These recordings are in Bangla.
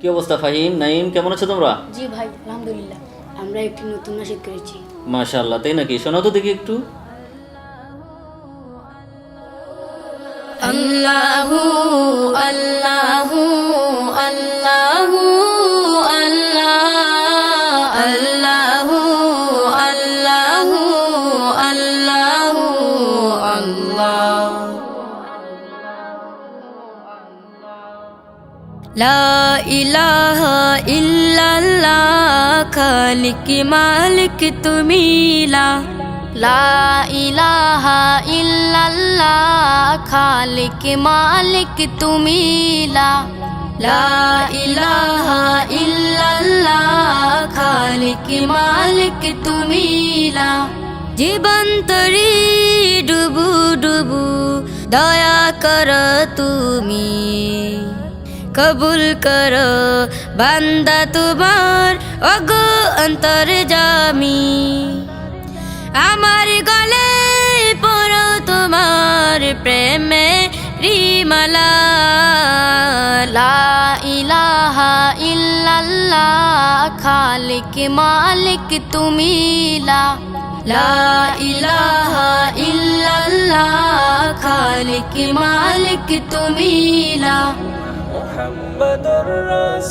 কি অবস্থা ফাহিম, নাইম, কেমন আছো তোমরা? জি ভাই, আলহামদুলিল্লাহ। আমরা একটি নতুন নাশিদ করেছি। মাশাআল্লাহ, তাই নাকি? শোনাও তো দেখি একটু। আল্লাহু আল্লাহু আল্লাহু আল্লাহ আল্লাহু আল্লাহু আল্লাহু আল্লাহ। লা ইলাহা ইল্লাল্লাহ, খালিক মালিক তুমি লা ইলাহা ইল্লাল্লাহ, খালিক মালিক তুমি লা ইলাহা ইল্লাল্লাহ, খালিক মালিক তুমি জীবন তরি ডুবু ডুবু দয়া কর তুমি, কবুল কর বান্দা তোমার ওগো অন্তর্যামী। আমার গলে পড়ো তোমার প্রেমে রিমালা, লা ইলাহা ইল্লাল্লাহ, খালিক মালিক তুমি লা ইলাহা ইল্লাল্লাহ, খালিক মালিক তুমি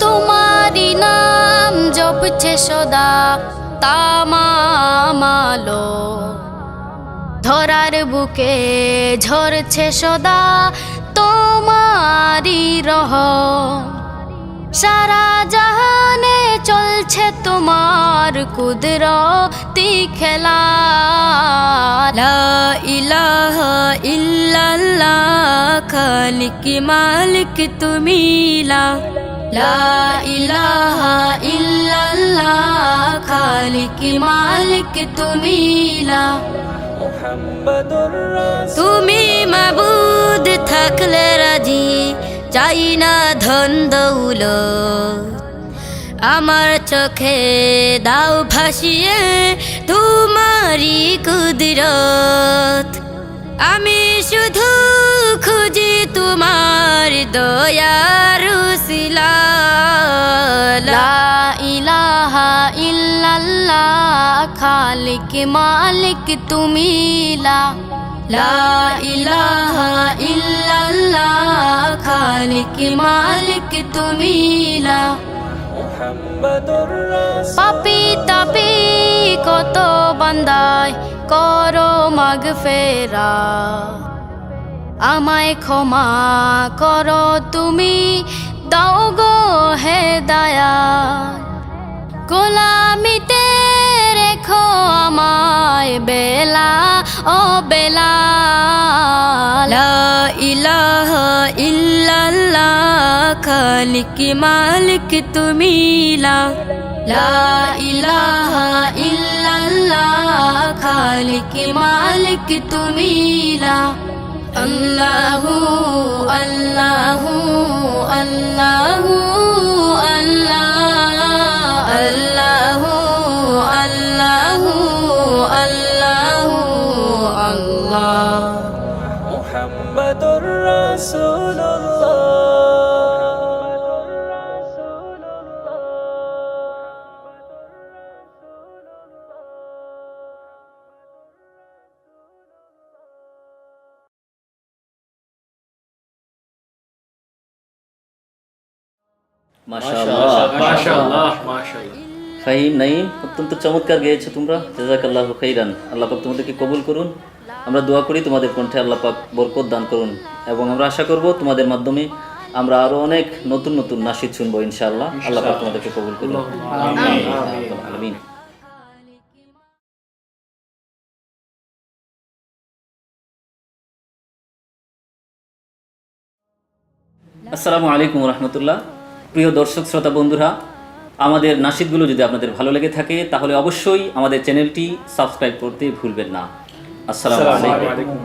তোমারি নাম জপছে সদা তামামালো, ধরার বুকে ঝরছে সদা তোমারি রহ, সারা জাহানে চলছে তোমার কুদরতি খেলা। লা ইলাহা ইল্লাল্লাহ, খালিক মালিক তুমি লা ইলাহা ইল্লাল্লাহ, খালিক মালিক তুমি তুমি মাবুদ থাকলে রাজি, চাই না ধন দৌলত, আমার চোখে দাও ভাসিয়ে তোমারি কুদরত। আমি শুধু খুঁজি তোমার দয়ার উসিলা, লা ইলাহা ইল্লাল্লাহ, খালিক মালিক তুমি লা ইলাহা ইল্লাল্লাহ, খালিক মালিক তুমি পাপি তাপি কত বান্দায় করো মাগফেরা, আমায় ক্ষমা করো তুমি, দাও গো হেদায়াত। গোলামিতে রেখো আমায় বেলা ও বেলা, লা ইলাহা ইল্লাল্লাহ, খালিক মালিক তুমি লা ইলাহা ইল্লাল্লাহ, খালিক মালিক তুমি আল্লাহু আল্লাহু আল্লাহু আল্লাহ আল্লাহু আল্লাহু আল্লাহু আল্লাহ। মুহাম্মাদুর রাসূলুল্লাহ। মাশাআল্লাহ মাশাআল্লাহ মাশাআল্লাহ। ফাহিম, নাইম, অত্যন্ত চমৎকার গেয়েছো তোমরা, জাযাকাল্লাহু খাইরান। আল্লাহ পাক তোমাদেরকে কবুল করুন। আমরা দোয়া করি তোমাদের কণ্ঠে আল্লাহ পাক বরকত দান করুন, এবং আমরা আশা করব তোমাদের মাধ্যমে আমরা আরো অনেক নতুন নতুন নাশিদ শুনবো ইনশাআল্লাহ। আল্লাহ পাক তোমাদেরকে কবুল করুন। আমিন। আসসালামু আলাইকুম রহমতুল্লাহ। প্রিয় দর্শক শ্রোতা বন্ধুরা, আমাদের নাশিদগুলো যদি আপনাদের ভালো লেগে থাকে তাহলে অবশ্যই আমাদের চ্যানেলটি সাবস্ক্রাইব করতে ভুলবেন না। আসসালামু আলাইকুম।